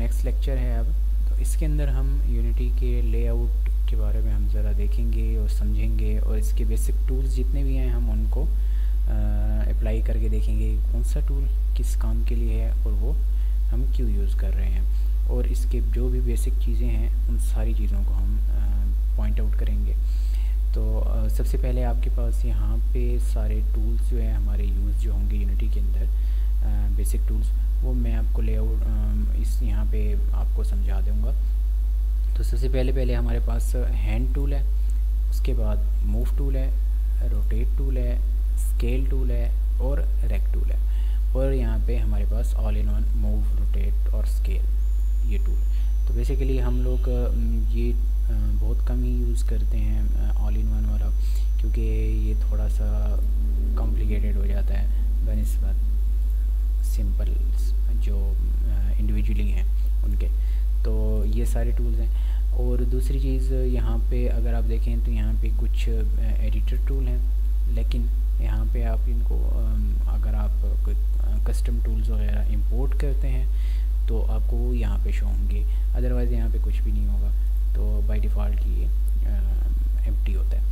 Next lecture है अब। तो इसके अंदर हम यूनिटी के लेआउट के बारे में हम ज़रा देखेंगे और समझेंगे, और इसके बेसिक टूल्स जितने भी हैं हम उनको अप्लाई करके देखेंगे कौन सा टूल किस काम के लिए है और वो हम क्यों यूज़ कर रहे हैं, और इसके जो भी बेसिक चीज़ें हैं उन सारी चीज़ों को हम पॉइंट आउट करेंगे। तो सबसे पहले आपके पास यहाँ पे सारे टूल्स जो है हमारे यूज़ जो होंगे यूनिटी के अंदर, बेसिक टूल्स, वो मैं आपको लेआउट इस यहाँ पे आपको समझा दूँगा। तो सबसे पहले हमारे पास हैंड टूल है, उसके बाद मूव टूल है, रोटेट टूल है, स्केल टूल है और रेक टूल है, और यहाँ पे हमारे पास all in one move, rotate और स्केल ये टूल। तो बेसिकली हम लोग ये बहुत कम ही यूज़ करते हैं ऑल इन वन वाला, क्योंकि ये थोड़ा सा कॉम्प्लिकेटेड हो जाता है बनिस्बत सिंपल जो इंडिविजुअली हैं उनके। तो ये सारे टूल्स हैं। और दूसरी चीज़ यहाँ पे अगर आप देखें तो यहाँ पे कुछ एडिटर टूल हैं, लेकिन यहाँ पे आप इनको अगर आप कोई कस्टम टूल्स वगैरह इंपोर्ट करते हैं तो आपको वो यहाँ पे शो होंगे, अदरवाइज़ यहाँ पे कुछ भी नहीं होगा। तो बाय डिफ़ॉल्ट ये एम्प्टी होता है।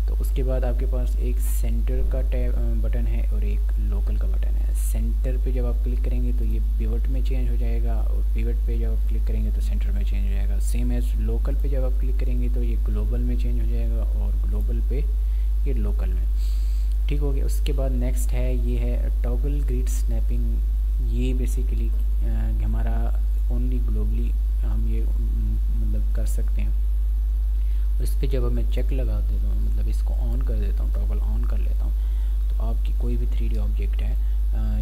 तो उसके बाद आपके पास एक सेंटर का टैब बटन है और एक लोकल का बटन है। सेंटर पे जब आप क्लिक करेंगे तो ये पिवट में चेंज हो जाएगा, और पिवट पे जब आप क्लिक करेंगे तो सेंटर में चेंज हो जाएगा। सेम एज लोकल पे जब आप क्लिक करेंगे तो ये ग्लोबल में चेंज हो जाएगा, और ग्लोबल पे ये लोकल में। ठीक हो गया। उसके बाद नेक्स्ट है, ये है टॉगल ग्रिड स्नैपिंग। ये बेसिकली हमारा ओनली ग्लोबली हम ये मतलब कर सकते हैं। इस पर जब मैं चेक लगा देता हूँ, मतलब इसको ऑन कर देता हूँ, टॉगल ऑन कर लेता हूँ, तो आपकी कोई भी 3D ऑब्जेक्ट है,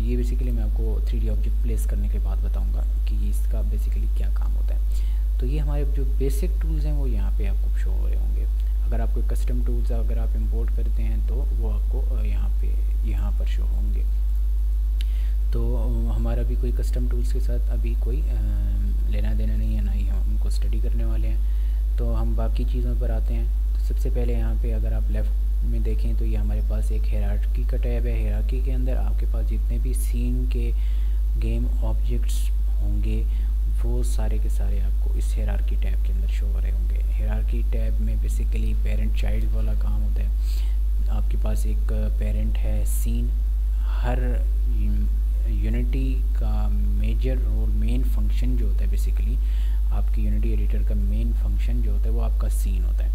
ये बेसिकली मैं आपको 3D ऑब्जेक्ट प्लेस करने के बाद बताऊँगा कि इसका बेसिकली क्या काम होता है। तो ये हमारे जो बेसिक टूल्स हैं वो यहाँ पे आपको शो हो रहे होंगे। अगर आप कोई कस्टम टूल्स अगर आप इंपोर्ट करते हैं तो वो आपको यहाँ पर शो होंगे। तो हमारा भी कोई कस्टम टूल्स के साथ अभी कोई लेना देना नहीं है, ना ही हम उनको स्टडी करने वाले हैं। तो हम बाकी चीज़ों पर आते हैं। तो सबसे पहले यहाँ पे अगर आप लेफ़्ट में देखें तो ये हमारे पास एक हायरार्की का टैब है। हायरार्की के अंदर आपके पास जितने भी सीन के गेम ऑब्जेक्ट्स होंगे वो सारे के सारे आपको इस हायरार्की टैब के अंदर शो हो रहे होंगे। हायरार्की टैब में बेसिकली पेरेंट चाइल्ड वाला काम होता है। आपके पास एक पेरेंट है सीन। हर यूनिटी का मेजर रोल, मेन फंक्शन जो होता है, बेसिकली आपकी यूनिटी एडिटर का मेन फंक्शन जो होता है वो आपका सीन होता है।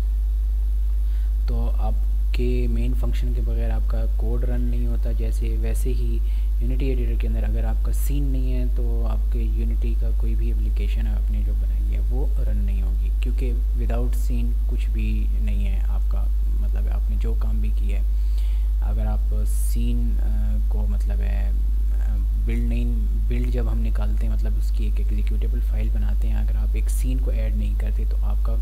तो आपके मेन फंक्शन के बगैर आपका कोड रन नहीं होता। वैसे ही यूनिटी एडिटर के अंदर अगर आपका सीन नहीं है तो आपके यूनिटी का कोई भी एप्लीकेशन आपने जो बनाई है वो रन नहीं होगी, क्योंकि विदाउट सीन कुछ भी नहीं है आपका, मतलब आपने जो काम भी किया है। अगर आप सीन को मतलब है बिल्ड जब हम निकालते हैं, मतलब उसकी एक एग्जीक्यूटेबल फाइल बनाते हैं, अगर आप एक सीन को ऐड नहीं करते तो आपका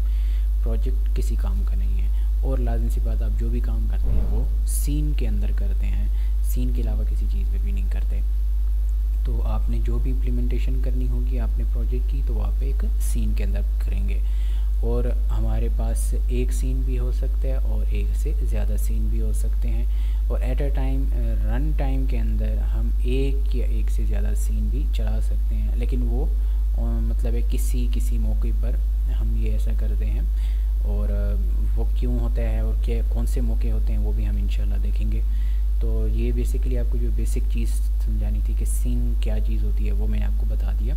प्रोजेक्ट किसी काम का नहीं है। और लाज़मी सी बात, आप जो भी काम करते हैं वो सीन के अंदर करते हैं, सीन के अलावा किसी चीज़ पे भी नहीं करते। तो आपने जो भी इम्प्लीमेंटेशन करनी होगी आपने प्रोजेक्ट की, तो आप एक सीन के अंदर करेंगे। और हमारे पास एक सीन भी हो सकता है और एक से ज़्यादा सीन भी हो सकते हैं, और at a time run time के अंदर हम एक या एक से ज़्यादा सीन भी चला सकते हैं। लेकिन वो मतलब है किसी मौके पर हम ये ऐसा करते हैं, और वो क्यों होता है और क्या कौन से मौके होते हैं वो भी हम इंशाल्लाह देखेंगे। तो ये बेसिकली आपको जो बेसिक चीज़ समझानी थी कि सीन क्या चीज़ होती है वो मैंने आपको बता दिया।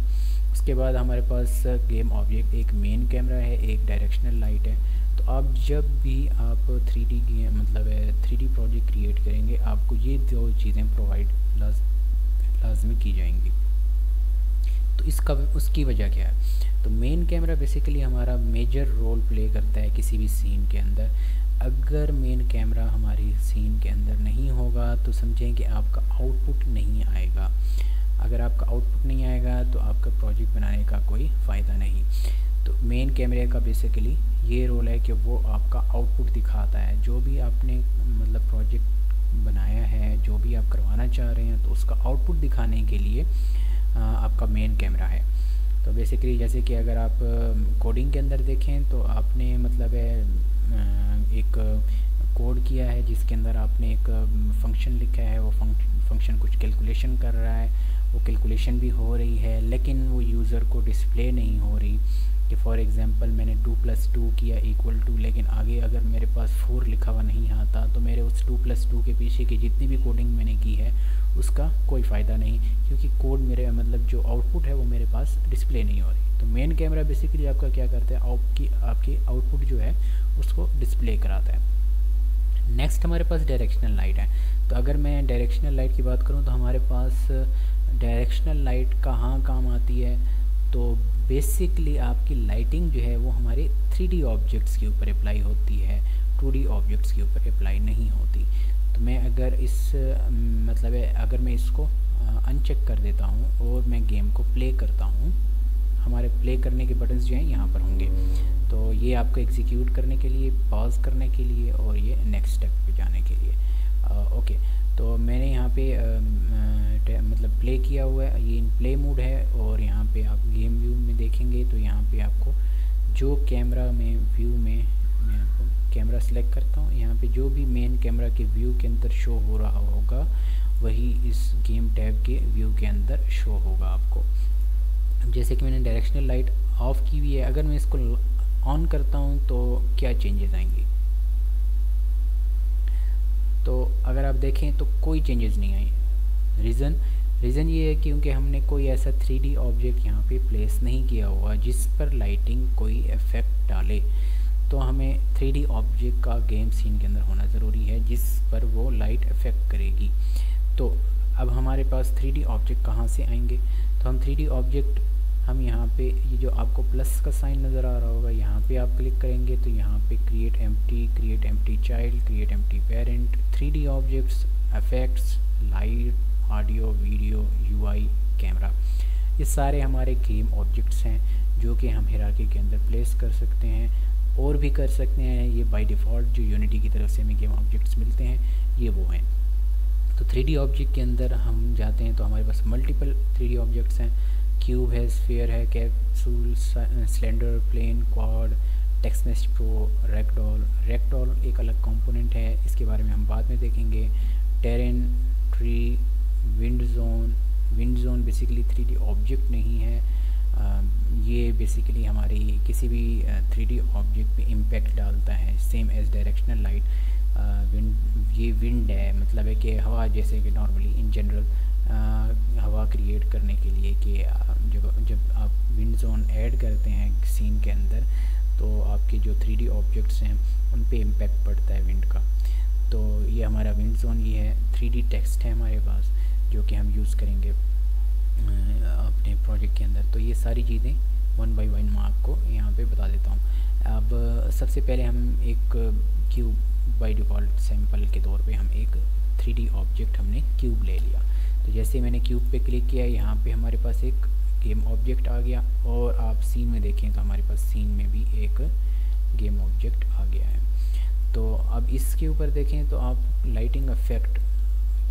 उसके बाद हमारे पास गेम ऑब्जेक्ट, एक मेन कैमरा है, एक डायरेक्शनल लाइट है। तो आप जब भी आप 3D गेम मतलब 3D प्रोजेक्ट क्रिएट करेंगे आपको ये दो चीज़ें प्रोवाइड लाजमी की जाएंगी। तो उसकी वजह क्या है? तो मेन कैमरा बेसिकली हमारा मेजर रोल प्ले करता है किसी भी सीन के अंदर। अगर मेन कैमरा हमारी सीन के अंदर नहीं होगा तो समझें कि आपका आउटपुट नहीं आएगा। अगर आपका आउटपुट नहीं आएगा तो आपका प्रोजेक्ट बनाने का कोई फ़ायदा नहीं। तो मेन कैमरे का बेसिकली ये रोल है कि वो आपका आउटपुट दिखाता है। जो भी आपने मतलब प्रोजेक्ट बनाया है, जो भी आप करवाना चाह रहे हैं, तो उसका आउटपुट दिखाने के लिए आपका मेन कैमरा है। तो बेसिकली जैसे कि अगर आप कोडिंग के अंदर देखें तो आपने मतलब एक कोड किया है जिसके अंदर आपने एक फंक्शन लिखा है, वो फंक्शन कुछ कैलकुलेशन कर रहा है, वो कैलकुलेशन भी हो रही है, लेकिन वो यूज़र को डिस्प्ले नहीं हो रही। कि फॉर एग्ज़ाम्पल मैंने 2+2 किया इक्वल टू, लेकिन आगे अगर मेरे पास 4 लिखा हुआ नहीं आता तो मेरे उस 2+2 के पीछे की जितनी भी कोडिंग मैंने की है उसका कोई फ़ायदा नहीं, क्योंकि कोड मेरे मतलब जो आउटपुट है वो मेरे पास डिस्प्ले नहीं हो रही। तो मेन कैमरा बेसिकली आपका क्या करता है, आपकी आउटपुट जो है उसको डिस्प्ले कराता है। नेक्स्ट हमारे पास डायरेक्शनल लाइट है। तो अगर मैं डायरेक्शनल लाइट की बात करूं तो हमारे पास डायरेक्शनल लाइट कहाँ काम आती है, तो बेसिकली आपकी लाइटिंग जो है वो हमारे 3D ऑब्जेक्ट्स के ऊपर अप्लाई होती है, 2D ऑब्जेक्ट्स के ऊपर अप्लाई नहीं होती। तो मैं अगर मतलब अगर मैं इसको अनचेक कर देता हूँ और मैं गेम को प्ले करता हूँ, हमारे प्ले करने के बटन्स जो हैं यहाँ पर होंगे। तो ये आपको एग्जीक्यूट करने के लिए, पॉज करने के लिए और ये नेक्स्ट स्टेप पे जाने के लिए। ओके, तो मैंने यहाँ पे मतलब प्ले किया हुआ है, ये इन प्ले मोड है। और यहाँ पे आप गेम व्यू में देखेंगे तो यहाँ पे आपको जो कैमरा में व्यू में, मैं आपको कैमरा सेलेक्ट करता हूँ, यहाँ पे जो भी मेन कैमरा के व्यू के अंदर शो हो रहा होगा वही इस गेम टैब के व्यू के अंदर शो होगा आपको। जैसे कि मैंने डायरेक्शनल लाइट ऑफ की हुई है, अगर मैं इसको ऑन करता हूँ तो क्या चेंजेस आएंगे, तो अगर आप देखें तो कोई चेंजेस नहीं आए। रीज़न ये है क्योंकि हमने कोई ऐसा 3D ऑब्जेक्ट यहाँ पे प्लेस नहीं किया हुआ जिस पर लाइटिंग कोई इफ़ेक्ट डाले। तो हमें 3D ऑब्जेक्ट का गेम सीन के अंदर होना ज़रूरी है जिस पर वो लाइट इफ़ेक्ट करेगी। तो अब हमारे पास 3D ऑब्जेक्ट कहाँ से आएंगे, तो हम 3D ऑब्जेक्ट हम यहाँ पे ये जो आपको प्लस का साइन नज़र आ रहा होगा, यहाँ पे आप क्लिक करेंगे तो यहाँ पे create empty child, create empty parent, 3D objects, effects, light, audio, video, UI, camera, ये सारे हमारे गेम ऑब्जेक्ट्स हैं जो कि हम हायरार्की के अंदर प्लेस कर सकते हैं और भी कर सकते हैं। ये बाय डिफ़ॉल्ट जो यूनिटी की तरफ से हमें गेम ऑब्जेक्ट्स मिलते हैं ये वो हैं। तो 3D ऑब्जेक्ट के अंदर हम जाते हैं तो हमारे पास मल्टीपल 3D ऑब्जेक्ट्स हैं। क्यूब है, स्फीयर है, capsule, cylinder, plane, quad, TextMesh Pro, ragdoll एक अलग कंपोनेंट है, इसके बारे में हम बाद में देखेंगे। Terrain, tree, wind zone basically 3D object नहीं है, ये बेसिकली हमारी किसी भी 3D ऑब्जेक्ट पे इम्पैक्ट डालता है, सेम एज डायरेक्शनल लाइट। ये विंड है, मतलब है कि हवा, जैसे कि नॉर्मली इन जनरल हवा क्रिएट करने के लिए कि जब आप विंड जोन ऐड करते हैं सीन के अंदर तो आपके जो 3D ऑब्जेक्ट्स हैं उन पे इम्पैक्ट पड़ता है विंड का। तो ये हमारा विंड जोन ये है। 3D टेक्स्ट है हमारे पास जो कि हम यूज़ करेंगे अपने प्रोजेक्ट के अंदर। तो ये सारी चीज़ें 1 by 1 मैं आपको यहाँ पे बता देता हूँ। अब सबसे पहले हम एक क्यूब बाय डिफ़ॉल्ट सैम्पल के तौर पे हम एक 3D ऑब्जेक्ट हमने क्यूब ले लिया। तो जैसे मैंने क्यूब पे क्लिक किया, यहाँ पे हमारे पास एक गेम ऑब्जेक्ट आ गया और आप सीन में देखें तो हमारे पास सीन में भी एक गेम ऑब्जेक्ट आ गया है। तो अब इसके ऊपर देखें तो आप लाइटिंग इफेक्ट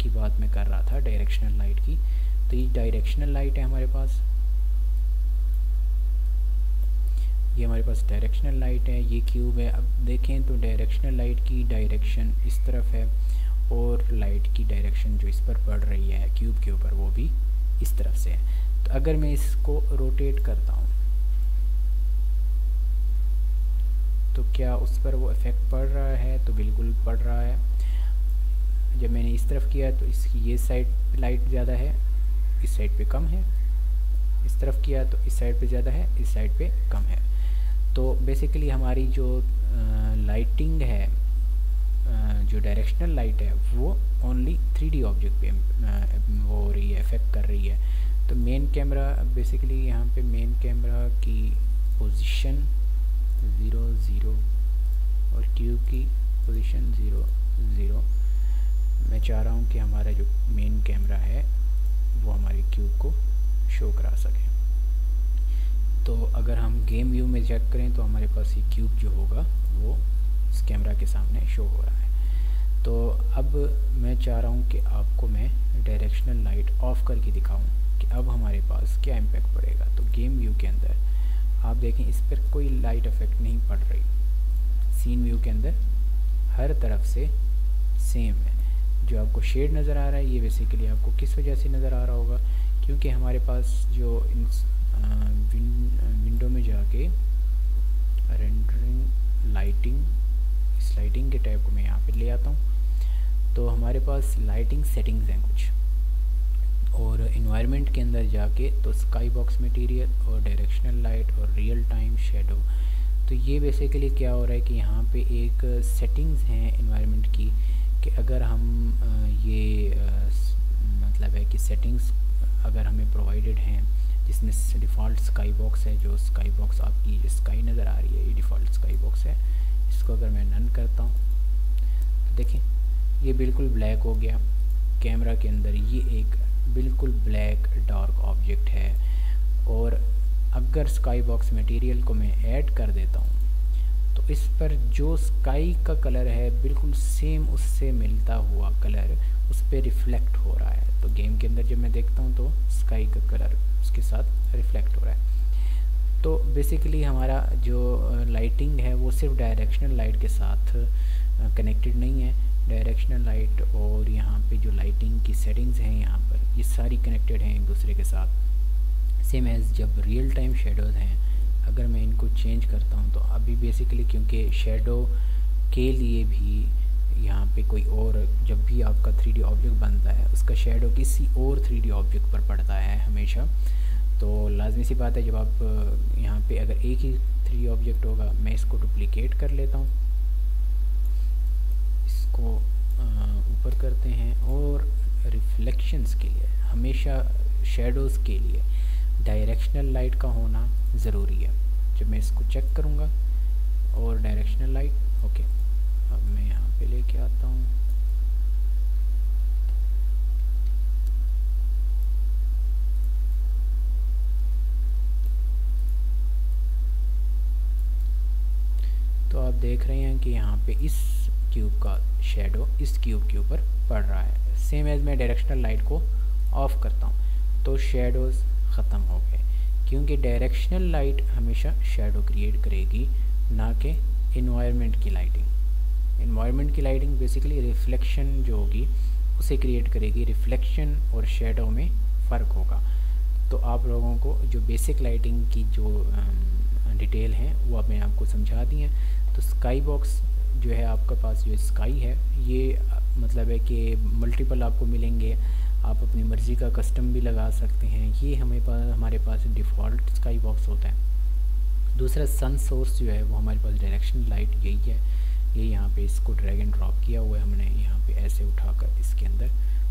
की बात मैं कर रहा था डायरेक्शनल लाइट की। तो ये डायरेक्शनल लाइट है हमारे पास, ये हमारे पास डायरेक्शनल लाइट है, ये क्यूब है। अब देखें तो डायरेक्शनल लाइट की डायरेक्शन इस तरफ है और लाइट की डायरेक्शन जो इस पर पड़ रही है क्यूब के ऊपर वो भी इस तरफ से है। तो अगर मैं इसको रोटेट करता हूँ तो क्या उस पर वो इफ़ेक्ट पड़ रहा है, तो बिल्कुल पड़ रहा है। जब मैंने इस तरफ किया तो इसकी ये साइड लाइट ज़्यादा है, इस साइड पे कम है। इस तरफ किया तो इस साइड पे ज़्यादा है, इस साइड पे कम है। तो बेसिकली हमारी जो लाइटिंग है, जो डायरेक्शनल लाइट है वो ओनली 3D ऑब्जेक्ट पे वो हो रही है, इफ़ेक्ट कर रही है। तो मेन कैमरा बेसिकली यहाँ पे मेन कैमरा की पोजीशन 0 0 और क्यूब की पोजीशन 0 0। मैं चाह रहा हूँ कि हमारा जो मेन कैमरा है वो हमारे क्यूब को शो करा सके। तो अगर हम गेम व्यू में चेक करें तो हमारे पास ये क्यूब जो होगा वो इस कैमरा के सामने शो हो रहा है। तो अब मैं चाह रहा हूँ कि आपको मैं डायरेक्शनल लाइट ऑफ करके दिखाऊं कि अब हमारे पास क्या इम्पैक्ट पड़ेगा। तो गेम व्यू के अंदर आप देखें इस पर कोई लाइट इफेक्ट नहीं पड़ रही। सीन व्यू के अंदर हर तरफ से सेम है। जो आपको शेड नज़र आ रहा है ये बेसिकली आपको किस वजह से नज़र आ रहा होगा, क्योंकि हमारे पास जो विंडो में जाके रेंडरिंग लाइटिंग, इस लाइटिंग के टैब को मैं यहाँ पे ले आता हूँ। तो हमारे पास लाइटिंग सेटिंग्स हैं कुछ, और इन्वायरमेंट के अंदर जाके तो स्काई बॉक्स मटेरियल और डायरेक्शनल लाइट और रियल टाइम शेडो। तो ये बेसिकली क्या हो रहा है कि यहाँ पे एक सेटिंग्स हैं इन्वायरमेंट की, कि अगर हम मतलब है कि सेटिंग्स अगर हमें प्रोवाइडेड हैं, जिसमें डिफ़ॉल्ट स्काई बॉक्स है, जो स्काई बॉक्स आपकी स्काई नज़र आ रही है ये डिफ़ॉल्ट स्काई बॉक्स है, इसको अगर मैं नन करता हूँ तो देखें ये बिल्कुल ब्लैक हो गया। कैमरा के अंदर ये एक बिल्कुल ब्लैक डार्क ऑब्जेक्ट है। और अगर स्काई बॉक्स मटेरियल को मैं ऐड कर देता हूँ तो इस पर जो स्काई का कलर है बिल्कुल सेम उससे मिलता हुआ कलर उस पर रिफ़्लेक्ट हो रहा है। तो गेम के अंदर जब मैं देखता हूँ तो स्काई का कलर उसके साथ रिफ़्लेक्ट हो रहा है। तो बेसिकली हमारा जो लाइटिंग है वो सिर्फ डायरेक्शनल लाइट के साथ कनेक्टेड नहीं है। डायरेक्शनल लाइट और यहाँ पे जो लाइटिंग की सेटिंग्स हैं यहाँ पर ये सारी कनेक्टेड हैं एक दूसरे के साथ। सेम एज़ जब रियल टाइम शेडोज़ हैं, अगर मैं इनको चेंज करता हूँ तो अभी बेसिकली क्योंकि शेडो के लिए भी यहाँ पे कोई और, जब भी आपका 3D ऑब्जेक्ट बनता है उसका शेडो किसी और 3D ऑब्जेक्ट पर पड़ता है हमेशा। तो लाजमी सी बात है जब आप यहाँ पे अगर एक ही 3D ऑब्जेक्ट होगा, मैं इसको डुप्लिकेट कर लेता हूँ, इसको ऊपर करते हैं, और रिफ्लेक्शंस के लिए हमेशा शेडोज़ के लिए डायरेक्शनल लाइट का होना ज़रूरी है। जब मैं इसको चेक करूँगा और डायरेक्शनल लाइट ओके, अब मैं यहाँ पे लेके आता हूँ। तो आप देख रहे हैं कि यहाँ पे इस क्यूब का शेडो इस क्यूब के ऊपर पड़ रहा है। सेम एज मैं डायरेक्शनल लाइट को ऑफ़ करता हूँ तो शेडोज़ ख़त्म हो गए, क्योंकि डायरेक्शनल लाइट हमेशा शेडो क्रिएट करेगी, ना कि इन्वायरमेंट की लाइटिंग। इन्वायरमेंट की लाइटिंग बेसिकली रिफ्लेक्शन जो होगी उसे क्रिएट करेगी। रिफ्लेक्शन और शेडो में फ़र्क होगा। तो आप लोगों को जो बेसिक लाइटिंग की जो डिटेल हैं वो अब मैं आपको समझा दी हैं। तो स्काई बॉक्स जो है आपके पास, जो स्काई है ये मतलब है कि मल्टीपल आपको मिलेंगे, आप अपनी मर्ज़ी का कस्टम भी लगा सकते हैं। ये हमारे पास डिफ़ॉल्ट स्काई बॉक्स होता है। दूसरा सन सोर्स जो है वो हमारे पास डायरेक्शनल लाइट यही है, ये यहाँ पे इसको ड्रैग एंड ड्रॉप किया हुआ है हमने, यहाँ पे ऐसे उठाकर इसके अंदर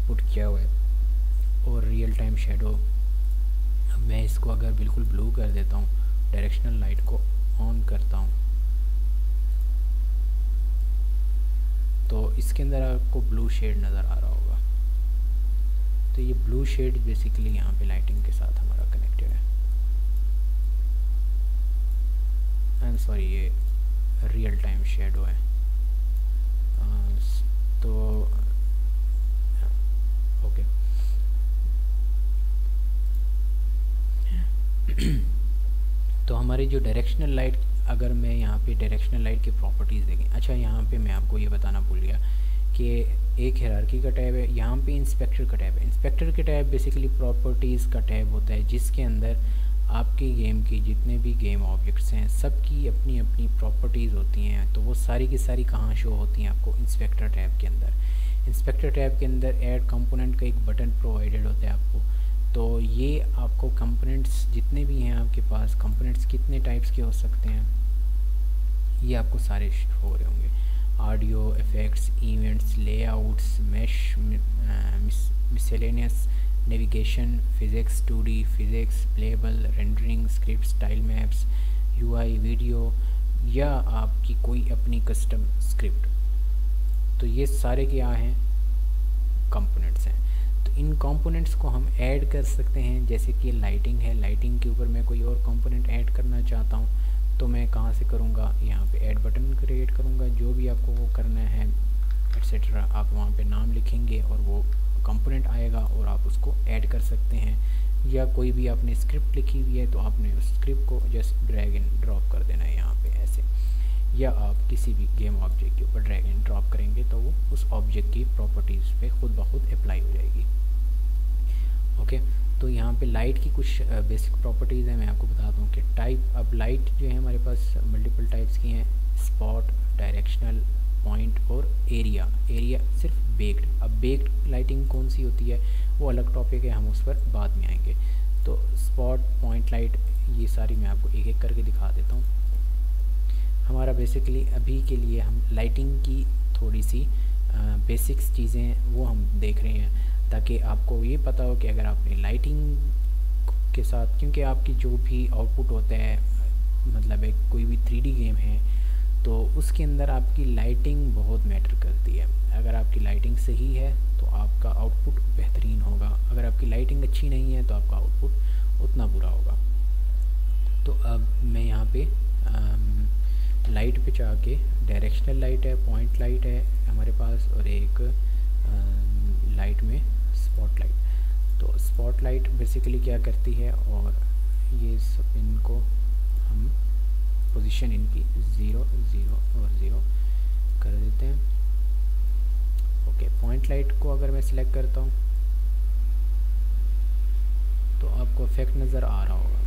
पुट किया हुआ है। और रियल टाइम शेडो मैं इसको अगर बिल्कुल ब्लू कर देता हूँ, डायरेक्शनल लाइट को ऑन करता हूँ तो इसके अंदर आपको ब्लू शेड नज़र आ रहा होगा। तो ये ब्लू शेड बेसिकली यहाँ पे लाइटिंग के साथ हमारा कनेक्टेड है। आई एम सॉरी, ये रियल टाइम शेडो है। तो ओके तो हमारी जो डायरेक्शनल लाइट, अगर मैं यहाँ पे डायरेक्शनल लाइट की प्रॉपर्टीज़ देखें, अच्छा यहाँ पे मैं आपको ये बताना भूल गया कि एक हायरार्की का टैब है, यहाँ पे इंस्पेक्टर का टैब है। इंस्पेक्टर का टैब बेसिकली प्रॉपर्टीज़ का टैब होता है, जिसके अंदर आपके गेम की जितने भी गेम ऑब्जेक्ट्स हैं सबकी अपनी अपनी प्रॉपर्टीज़ होती हैं। तो वो सारी की सारी कहाँ शो होती हैं आपको इंस्पेक्टर टैब के अंदर। इंस्पेक्टर टैब के अंदर ऐड कंपोनेंट का एक बटन प्रोवाइडेड होता है आपको। तो ये आपको कंपोनेंट्स जितने भी हैं आपके पास, कंपोनेंट्स कितने टाइप्स के हो सकते हैं ये आपको सारे हो रहे होंगे। Audio, effects, events, layouts, mesh, miscellaneous, navigation, physics, 2D physics, playable, rendering, script, style maps, UI, video, या आपकी कोई अपनी कस्टम स्क्रिप्ट। तो ये सारे क्या हैं, कंपोनेंट्स हैं। तो इन कंपोनेंट्स को हम ऐड कर सकते हैं। जैसे कि लाइटिंग है, लाइटिंग के ऊपर मैं कोई और कंपोनेंट ऐड करना चाहता हूँ तो मैं कहाँ से करूँगा, यहाँ पे ऐड बटन क्रिएट करूँगा। जो भी आपको वो करना है एट्सेट्रा, आप वहाँ पे नाम लिखेंगे और वो कंपोनेंट आएगा और आप उसको ऐड कर सकते हैं। या कोई भी आपने स्क्रिप्ट लिखी हुई है तो आपने उस स्क्रिप्ट को जस्ट ड्रैग एंड ड्रॉप कर देना है यहाँ पे ऐसे, या आप किसी भी गेम ऑब्जेक्ट के ऊपर ड्रैग एंड ड्रॉप करेंगे तो वो उस ऑब्जेक्ट की प्रॉपर्टीज़ पे खुद ब खुद अप्लाई हो जाएगी। ओके, तो यहाँ पे लाइट की कुछ बेसिक प्रॉपर्टीज़ हैं, मैं आपको बता दूँ कि टाइप। अब लाइट जो है हमारे पास मल्टीपल टाइप्स की हैं, स्पॉट, डायरेक्शनल, पॉइंट और एरिया। एरिया सिर्फ बेक्ड। अब बेक्ड लाइटिंग कौन सी होती है वो अलग टॉपिक है, हम उस पर बाद में आएंगे। तो स्पॉट, पॉइंट लाइट, ये सारी मैं आपको एक एक करके दिखा देता हूँ। हमारा बेसिकली अभी के लिए हम लाइटिंग की थोड़ी सी बेसिक्स चीज़ें वो हम देख रहे हैं, ताकि आपको ये पता हो कि अगर आपने लाइटिंग के साथ, क्योंकि आपकी जो भी आउटपुट होता है, मतलब एक कोई भी 3D गेम है तो उसके अंदर आपकी लाइटिंग बहुत मैटर करती है। अगर आपकी लाइटिंग सही है तो आपका आउटपुट बेहतरीन होगा, अगर आपकी लाइटिंग अच्छी नहीं है तो आपका आउटपुट उतना बुरा होगा। तो अब मैं यहाँ पे लाइट पे जाके, डायरेक्शनल लाइट है, पॉइंट लाइट है हमारे पास, और एक लाइट में स्पॉट लाइट। तो स्पॉट लाइट बेसिकली क्या करती है, और ये सब इनको हम पोजीशन इनकी 0 0 और 0 कर देते हैं। ओके, पॉइंट लाइट को अगर मैं सिलेक्ट करता हूँ तो आपको इफेक्ट नज़र आ रहा होगा।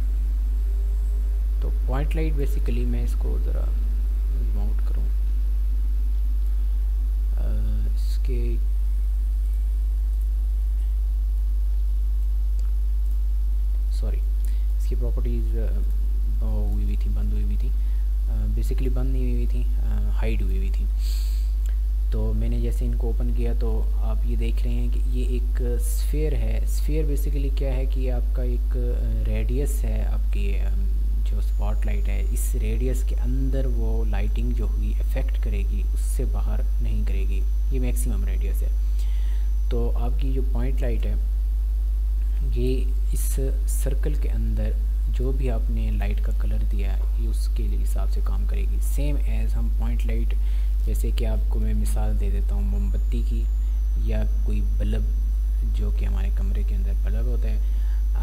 तो पॉइंट लाइट बेसिकली, मैं इसको ज़रा जूम आउट करूँ, इसके सॉरी इसकी प्रॉपर्टीज़ बंद हुई थी, बेसिकली बंद नहीं हुई थी, हाइड हुई थी। तो मैंने जैसे इनको ओपन किया तो आप ये देख रहे हैं कि ये एक स्फीयर है। स्फीयर बेसिकली क्या है कि आपका एक रेडियस है, आपकी जो स्पॉट लाइट है, इस रेडियस के अंदर वो लाइटिंग जो हुई इफ़ेक्ट करेगी, उससे बाहर नहीं करेगी, ये मैक्सिमम रेडियस है। तो आपकी जो पॉइंट लाइट है ये इस सर्कल के अंदर जो भी आपने लाइट का कलर दिया है ये उसके लिए हिसाब से काम करेगी। सेम एज़ हम पॉइंट लाइट, जैसे कि आपको मैं मिसाल दे देता हूँ मोमबत्ती की, या कोई बल्ब जो कि हमारे कमरे के अंदर बल्ब होता है,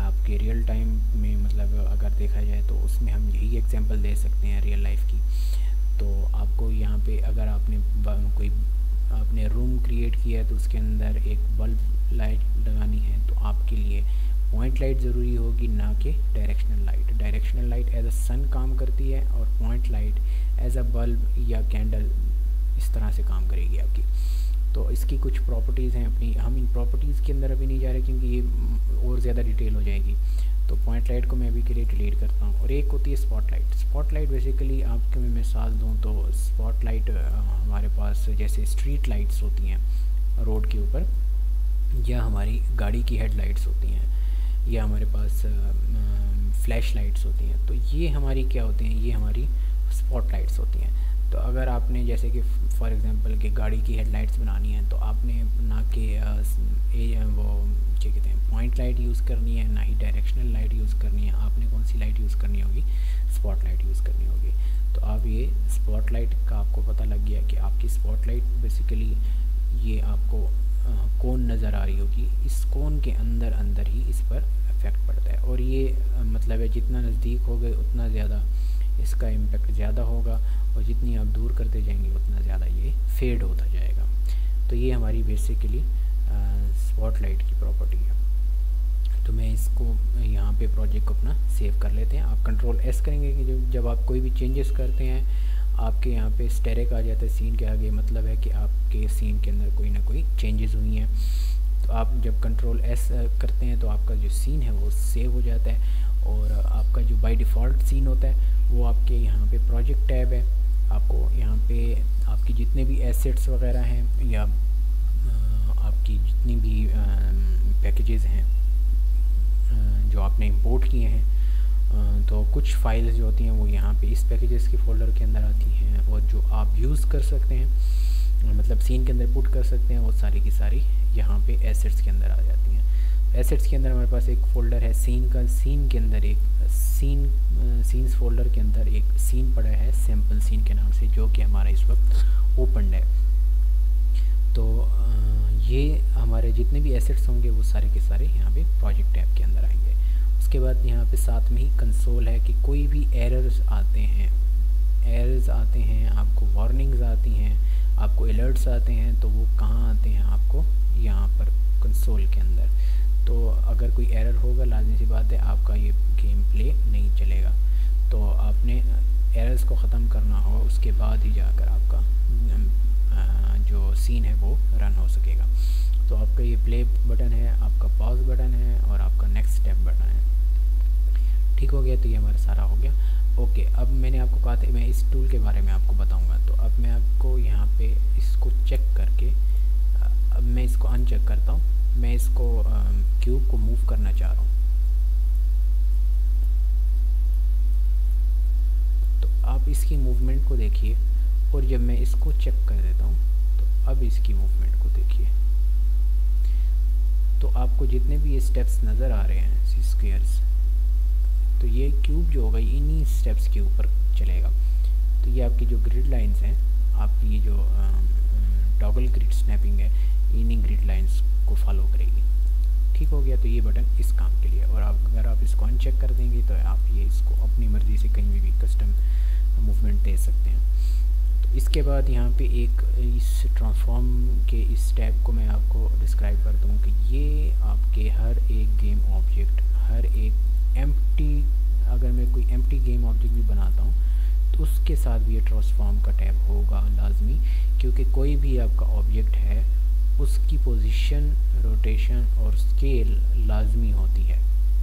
आपके रियल टाइम में मतलब अगर देखा जाए तो उसमें हम यही एग्जांपल दे सकते हैं रियल लाइफ की। तो आपको यहाँ पे अगर आपने रूम क्रिएट किया है तो उसके अंदर एक बल्ब लाइट लगानी है, तो आपके लिए पॉइंट लाइट ज़रूरी होगी, ना कि directional light. Directional light as a sun काम करती है और point light as a bulb या कैंडल इस तरह से काम करेगी आपकी। तो इसकी कुछ प्रॉपर्टीज़ हैं अपनी, हम इन प्रॉपर्टीज़ के अंदर अभी नहीं जा रहे क्योंकि ये और ज़्यादा डिटेल हो जाएगी। तो पॉइंट लाइट को मैं अभी के लिए डिलीट करता हूँ। और एक होती है spot light. Spot light basically आपको मैं मिसाल दूँ तो स्पॉट लाइट हमारे पास जैसे स्ट्रीट लाइट्स होती हैं रोड के ऊपर, या हमारी गाड़ी की हेडलाइट्स होती हैं, या हमारे पास फ्लैश लाइट्स होती हैं। तो ये हमारी क्या होती हैं, ये हमारी स्पॉट लाइट्स होती हैं। तो अगर आपने जैसे कि फॉर एग्जांपल कि गाड़ी की हेडलाइट्स बनानी है तो आपने ना कि वो क्या कहते हैं पॉइंट लाइट यूज़ करनी है, ना ही डायरेक्शनल लाइट यूज़ करनी है। आपने कौन सी लाइट यूज़ करनी होगी, स्पॉट लाइट यूज़ करनी होगी। तो आप ये स्पॉट लाइट का आपको पता लग गया कि आपकी स्पॉट लाइट बेसिकली ये आपको कोन नज़र आ रही होगी, इस कोन के अंदर ही इस पर इफ़ेक्ट पड़ता है। और ये मतलब है जितना नज़दीक हो गए उतना ज़्यादा इसका इम्पेक्ट ज़्यादा होगा, और जितनी आप दूर करते जाएंगे उतना ज़्यादा ये फेड होता जाएगा। तो ये हमारी बेसिकली स्पॉट लाइट की प्रॉपर्टी है। तो मैं इसको यहाँ पे प्रोजेक्ट को अपना सेव कर लेते हैं। आप कंट्रोल एस करेंगे कि जब आप कोई भी चेंजेस करते हैं आपके यहाँ पे स्टेरिक आ जाता है सीन के आगे, मतलब है कि आपके सीन के अंदर कोई ना कोई चेंजेस हुई हैं। तो आप जब कंट्रोल एस करते हैं तो आपका जो सीन है वो सेव हो जाता है, और आपका जो बाय डिफ़ॉल्ट सीन होता है वो आपके यहाँ पे प्रोजेक्ट टैब है। आपको यहाँ पे आपकी जितने भी एसेट्स वगैरह हैं, या आपकी जितनी भी पैकेजेस हैं जो आपने इंपोर्ट किए हैं, तो कुछ फाइल्स जो होती हैं वो यहाँ पे इस पैकेजेस के फ़ोल्डर के अंदर आती हैं, और जो आप यूज़ कर सकते हैं मतलब सीन के अंदर पुट कर सकते हैं, वो सारी की सारी यहाँ पे एसेट्स के अंदर आ जाती हैं। एसेट्स के अंदर हमारे पास एक फ़ोल्डर है सीन का, सीन के अंदर एक सीन्स फोल्डर के अंदर एक सीन पड़ा है सैम्पल सीन के नाम से, जो कि हमारा इस वक्त ओपन है। तो ये हमारे जितने भी एसेट्स होंगे वो सारे के सारे यहाँ पे प्रोजेक्ट टैब के अंदर आएंगे। उसके बाद यहाँ पे साथ में ही कंसोल है कि कोई भी एरर्स आते हैं, आपको वार्निंग्स आती हैं, आपको अलर्ट्स आते हैं, तो वो कहाँ आते हैं आपको यहाँ पर कंसोल के अंदर। तो अगर कोई एरर होगा लाजमी सी बात है आपका ये गेम प्ले नहीं चलेगा। तो आपने एरर्स को ख़त्म करना हो, उसके बाद ही जाकर आपका जो सीन है वो रन हो सकेगा। तो आपका ये प्ले बटन है, आपका पॉज बटन है और आपका नेक्स्ट स्टेप बटन है। ठीक हो गया, तो ये हमारा सारा हो गया। ओके, अब मैंने आपको कहा था मैं इस टूल के बारे में आपको बताऊंगा। तो अब मैं आपको यहाँ पे इसको चेक करके, अब मैं इसको अनचेक करता हूँ। मैं इसको क्यूब को मूव करना चाह रहा हूँ। तो आप इसकी मूवमेंट को देखिए, और जब मैं इसको चेक कर देता हूँ तो अब इसकी मूवमेंट को देखिए। तो आपको जितने भी ये स्टेप्स नज़र आ रहे हैं स्क्वायर्स, तो ये क्यूब जो होगा इन्हीं स्टेप्स के ऊपर चलेगा। तो ये आपकी जो ग्रिड लाइंस हैं, आपकी ये जो टॉगल ग्रिड स्नैपिंग है, इन्हीं ग्रिड लाइंस को फॉलो करेगी। ठीक हो गया, तो ये बटन इस काम के लिए। और आप अगर आप इसको अनचेक कर देंगे तो आप ये इसको अपनी मर्ज़ी से कहीं भी कस्टम मूवमेंट दे सकते हैं। तो इसके बाद यहाँ पे एक इस ट्रांसफॉर्म के इस स्टेप को मैं आपको डिस्क्राइब करता हूँ कि ये आपके हर एक गेम ऑब्जेक्ट, हर एक एम्प्टी, अगर मैं कोई एम्प्टी गेम ऑब्जेक्ट भी बनाता हूँ तो उसके साथ भी ये ट्रांसफॉर्म का टैब होगा लाजमी, क्योंकि कोई भी आपका ऑब्जेक्ट है उसकी पोजीशन, रोटेशन और स्केल लाजमी होती है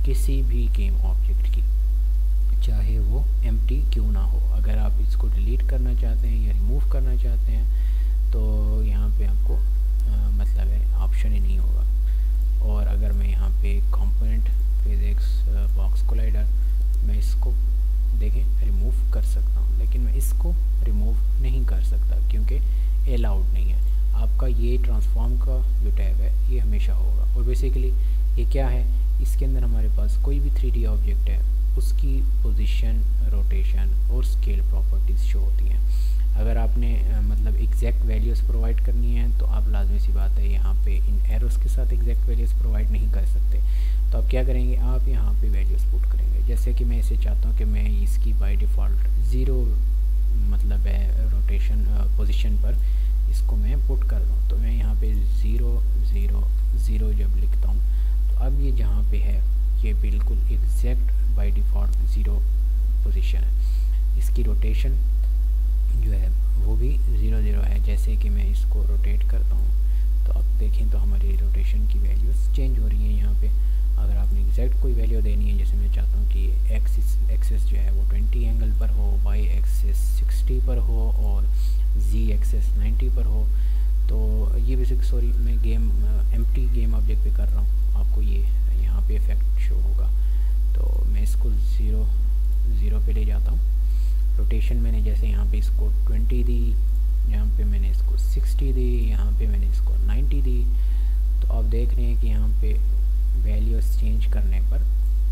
किसी भी गेम ऑब्जेक्ट की, चाहे वो एम्प्टी क्यों ना हो। अगर आप इसको डिलीट करना चाहते हैं या रिमूव करना चाहते हैं तो यहाँ पे आपको मतलब है ऑप्शन ही नहीं होगा। और अगर मैं यहाँ पे कंपोनेंट फिजिक्स बॉक्स कोलाइडर, मैं इसको देखें रिमूव कर सकता हूँ, लेकिन मैं इसको रिमूव नहीं कर सकता क्योंकि अलाउड नहीं है। आपका ये ट्रांसफॉर्म का जो टैब है ये हमेशा होगा। और बेसिकली ये क्या है, इसके अंदर हमारे पास कोई भी 3D ऑब्जेक्ट है उसकी पोजीशन, रोटेशन और स्केल प्रॉपर्टीज़ शो होती हैं। अगर आपने मतलब एग्जैक्ट वैल्यूज़ प्रोवाइड करनी है तो आप लाजमी सी बात है यहाँ पे इन एरोस के साथ एग्जैक्ट वैल्यूज़ प्रोवाइड नहीं कर सकते। तो आप क्या करेंगे, आप यहाँ पे वैल्यूज़ पुट करेंगे। जैसे कि मैं इसे चाहता हूँ कि मैं इसकी बाय डिफ़ॉल्ट 0 मतलब है रोटेशन पोजीशन पर इसको मैं पुट कर दूँ। तो मैं यहाँ पे 0 0 0 जब लिखता हूँ तो अब ये जहाँ पे है ये बिल्कुल एग्जैक्ट बाय डिफ़ॉल्ट 0 पोजीशन है। इसकी रोटेशन जो है वो भी 0 0 है। जैसे कि मैं इसको रोटेट करता हूँ तो आप देखें तो हमारी रोटेशन की वैल्यूज़ चेंज हो रही हैं यहाँ पे। अगर आपने एग्जैक्ट कोई वैल्यू देनी है, जैसे मैं चाहता हूँ कि एक्सिस जो है वो 20 एंगल पर हो, वाई एक्सिस 60 पर हो और जी एक्सिस 90 पर हो, तो ये बेसिक सॉरी मैं गेम एम्प्टी गेम ऑब्जेक्ट पे कर रहा हूँ, आपको ये यहाँ पे इफेक्ट शो होगा। तो मैं इसको 0 0 पे ले जाता हूँ। रोटेशन मैंने जैसे यहाँ पे इसको 20 दी, यहाँ पे मैंने इसको 60 दी, यहाँ पे मैंने इसको 90 दी। तो आप देख रहे हैं कि यहाँ पे वैल्यूज़ चेंज करने पर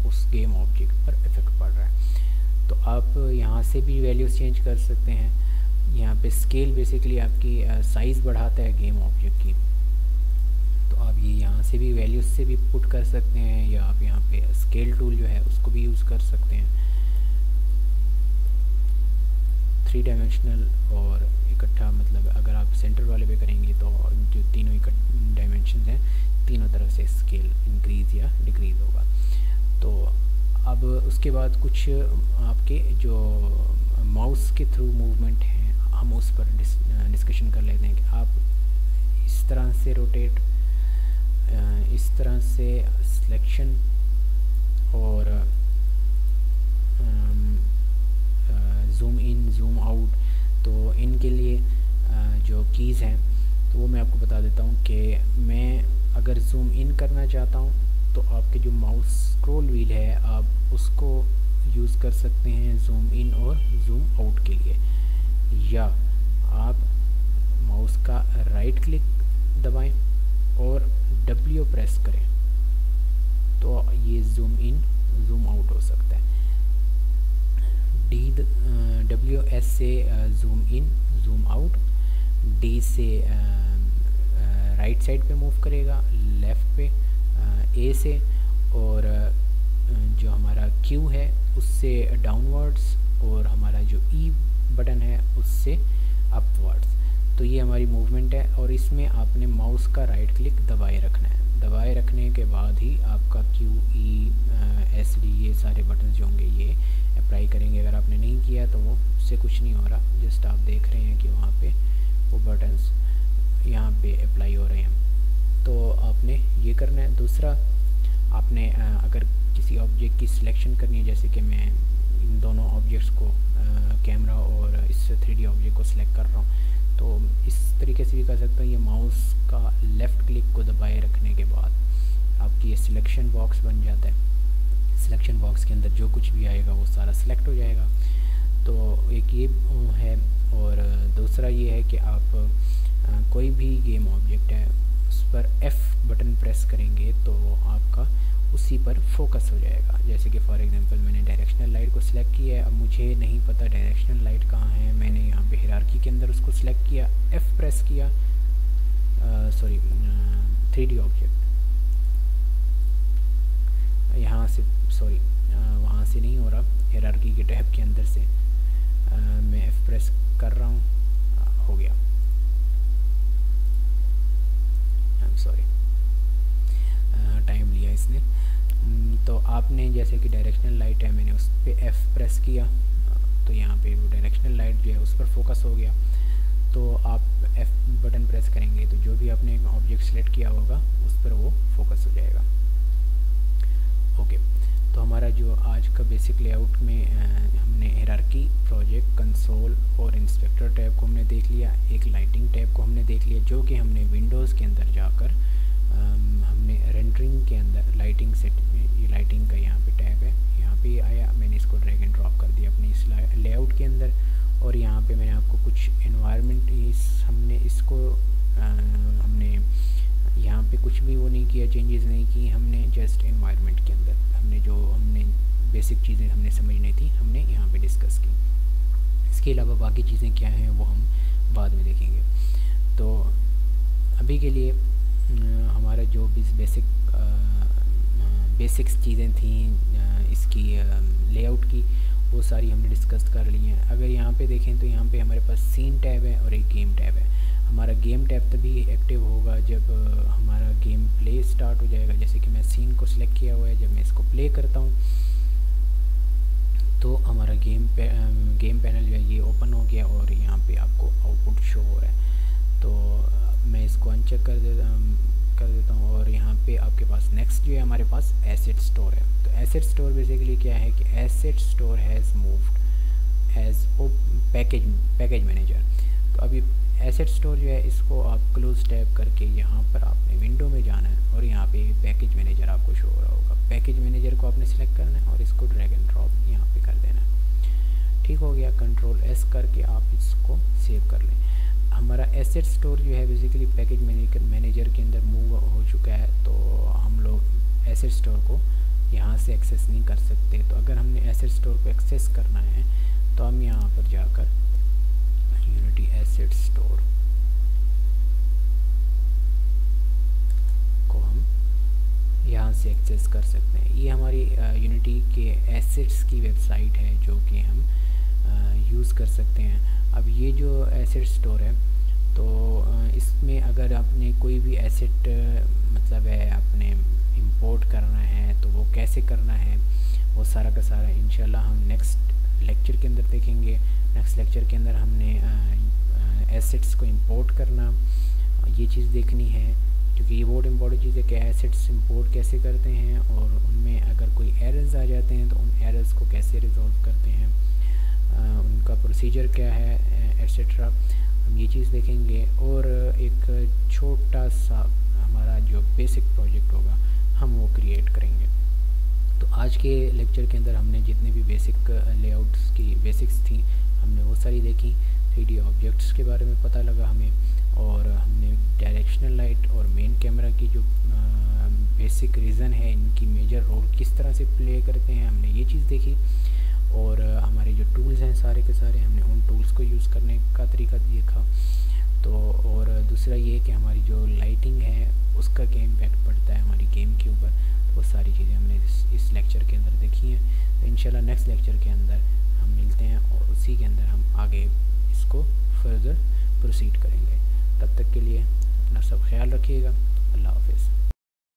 उस गेम ऑब्जेक्ट पर इफ़ेक्ट पड़ रहा है। तो आप यहाँ से भी वैल्यूज़ चेंज कर सकते हैं। यहाँ पे स्केल बेसिकली आपकी साइज़ बढ़ाता है गेम ऑब्जेक्ट की, तो आप ये यहाँ से भी वैल्यूज़ से भी पुट कर सकते हैं, या आप यहाँ पे स्केल टूल जो है उसको भी यूज़ कर सकते हैं। 3 डायमेंशनल और इकट्ठा, मतलब अगर आप सेंटर वाले पे करेंगे तो जो तीनों डायमेंशन हैं तीनों तरफ से स्केल इंक्रीज़ या डिक्रीज़ होगा। तो अब उसके बाद कुछ आपके जो माउस के थ्रू मूवमेंट हैं हम उस पर डिस्कशन कर लेते हैं कि आप इस तरह से रोटेट, इस तरह से सिलेक्शन और ज़ूम इन ज़ूम आउट, तो इनके लिए जो कीज़ हैं तो वो मैं आपको बता देता हूँ कि मैं अगर ज़ूम इन करना चाहता हूँ तो आपके जो माउस स्क्रॉल व्हील है आप उसको यूज़ कर सकते हैं ज़ूम इन और ज़ूम आउट के लिए, या आप माउस का राइट क्लिक दबाएं और W प्रेस करें तो ये ज़ूम इन ज़ूम आउट हो सकता है। WS से zoom in zoom out, D से राइट साइड पे मूव करेगा, लेफ़्ट पे A से, और जो हमारा Q है उससे डाउनवर्ड्स, और हमारा जो E बटन है उससे अपवर्ड्स। तो ये हमारी मूवमेंट है और इसमें आपने माउस का राइट क्लिक दबाए रखना है। दबाए रखने के बाद ही आपका QE SD ये सारे बटन जो होंगे ये अप्लाई करेंगे। अगर आपने नहीं किया तो वो उससे कुछ नहीं हो रहा, जस्ट आप देख रहे हैं कि वहाँ पे वो बटन्स यहाँ पे अप्लाई हो रहे हैं। तो आपने ये करना है। दूसरा, आपने अगर किसी ऑब्जेक्ट की सिलेक्शन करनी है, जैसे कि मैं इन दोनों ऑब्जेक्ट्स को कैमरा और इस 3D ऑब्जेक्ट को सिलेक्ट कर रहा हूँ, तो इस तरीके से भी कर सकता हूँ। ये माउस का लेफ़्ट क्लिक को दबाए रखने के बाद आपकी ये सिलेक्शन बॉक्स बन जाता है। सिलेक्शन बॉक्स के अंदर जो कुछ भी आएगा वो सारा सिलेक्ट हो जाएगा। तो एक ये है, और दूसरा ये है कि आप कोई भी गेम ऑब्जेक्ट है उस पर F बटन प्रेस करेंगे तो आपका उसी पर फोकस हो जाएगा। जैसे कि फॉर एग्जांपल मैंने डायरेक्शनल लाइट को सिलेक्ट किया है, अब मुझे नहीं पता डायरेक्शनल लाइट कहाँ है, मैंने यहाँ पे हायरार्की के अंदर उसको सिलेक्ट किया, F प्रेस किया, 3D ऑब्जेक्ट यहाँ से, वहाँ से नहीं हो रहा, हायरार्की के टैब के अंदर से मैं F प्रेस कर रहा हूँ, हो गया। टाइम लिया इसने। तो आपने जैसे कि डायरेक्शनल लाइट है, मैंने उस पर F प्रेस किया तो यहाँ पे वो डायरेक्शनल लाइट जो है उस पर फोकस हो गया। तो आप F बटन प्रेस करेंगे तो जो भी आपने ऑब्जेक्ट सेलेक्ट किया होगा उस पर वो फोकस हो जाएगा। ओके, तो हमारा जो आज का बेसिक लेआउट में हमने हायरार्की, प्रोजेक्ट, कंसोल और इंस्पेक्टर टैब को हमने देख लिया। एक लाइटिंग टैब को हमने देख लिया, जो कि हमने विंडोज़ के अंदर जाकर हमने रेंडरिंग के अंदर लाइटिंग सेट, ये लाइटिंग का यहाँ पे टैब है, यहाँ पे आया, मैंने इसको ड्रैग एंड ड्रॉप कर दिया अपनी इस लेआउट के अंदर। और यहाँ पे मैंने आपको कुछ एनवायरनमेंट, हमने इसको हमने यहाँ पे कुछ भी वो नहीं किया, चेंजेस नहीं की, हमने जस्ट एनवायरनमेंट के अंदर हमने बेसिक चीज़ें हमने समझनी थी हमने यहाँ पे डिस्कस की। इसके अलावा बाकी चीज़ें क्या हैं वो हम बाद में देखेंगे। तो अभी के लिए हमारा जो भी बेसिक्स चीज़ें थी इसकी लेआउट की, वो सारी हमने डिस्कस कर ली हैं। अगर यहाँ पे देखें तो यहाँ पे हमारे पास सीन टैब है और एक गेम टैब है। हमारा गेम टैब तभी एक्टिव होगा जब हमारा गेम प्ले स्टार्ट हो जाएगा। जैसे कि मैं सीन को सिलेक्ट किया हुआ है, जब मैं इसको प्ले करता हूँ तो हमारा गेम पैनल जो है ये ओपन हो गया और यहाँ पे आपको आउटपुट शो हो रहा है। तो मैं इसको अनचेक कर देता हूँ और यहाँ पे आपके पास नेक्स्ट जो है हमारे पास एसेट स्टोर है। तो एसेट स्टोर बेसिकली क्या है कि asset store has moved as package manager. तो अभी एसेट स्टोर जो है इसको आप क्लोज टैब करके यहाँ पर आपने विंडो में जाना है और यहाँ पे पैकेज मैनेजर आपको शो हो रहा होगा। पैकेज मैनेजर को आपने सेलेक्ट करना है और इसको ड्रैग एंड ड्रॉप यहाँ पे कर देना है। ठीक हो गया, कंट्रोल S करके आप इसको सेव कर लें। हमारा एसेट स्टोर जो है बेसिकली पैकेज मैनेजर के अंदर मूव हो चुका है, तो हम लोग एसेट स्टोर को यहाँ से एक्सेस नहीं कर सकते। तो अगर हमने एसेट स्टोर को एक्सेस करना है तो हम यहाँ पर जाकर यूनिटी एसेट स्टोर को हम यहाँ से एक्सेस कर सकते हैं। ये हमारी यूनिटी के एसेट्स की वेबसाइट है जो कि हम यूज़ कर सकते हैं। अब ये जो एसेट स्टोर है तो इसमें अगर आपने कोई भी एसेट मतलब है आपने इंपोर्ट करना है तो वो कैसे करना है वो सारा का सारा इंशाल्लाह हम नेक्स्ट लेक्चर के अंदर देखेंगे। नेक्स्ट लेक्चर के अंदर हमने एसेट्स को इंपोर्ट करना ये चीज़ देखनी है, क्योंकि ये बहुत इम्पोर्टेंट चीज़ है कि एसेट्स इंपोर्ट कैसे करते हैं और उनमें अगर कोई एरर्स आ जाते हैं तो उन एरर्स को कैसे रिजॉल्व करते हैं, उनका प्रोसीजर क्या है एट्सेट्रा, हम ये चीज़ देखेंगे। और एक छोटा सा हमारा जो बेसिक प्रोजेक्ट होगा हम वो क्रिएट करेंगे। तो आज के लेक्चर के अंदर हमने जितने भी बेसिक लेआउट्स की बेसिक्स थी हमने वो सारी देखी। 3D ऑब्जेक्ट्स के बारे में पता लगा हमें, और हमने डायरेक्शनल लाइट और मेन कैमरा की जो बेसिक रीज़न है इनकी मेजर रोल किस तरह से प्ले करते हैं हमने ये चीज़ देखी। और हमारे जो टूल्स हैं सारे के सारे हमने उन टूल्स को यूज़ करने का तरीका देखा। तो और दूसरा ये कि हमारी जो लाइटिंग है उसका क्या इम्पैक्ट पड़ता है हमारी गेम के ऊपर, तो वो सारी चीज़ें हमने इस लेक्चर के अंदर देखी हैं। तो इंशाल्लाह नेक्स्ट लेक्चर के अंदर हम मिलते हैं और उसी के अंदर हम आगे इसको फर्दर प्रोसीड करेंगे। तब तक के लिए अपना सब ख्याल रखिएगा।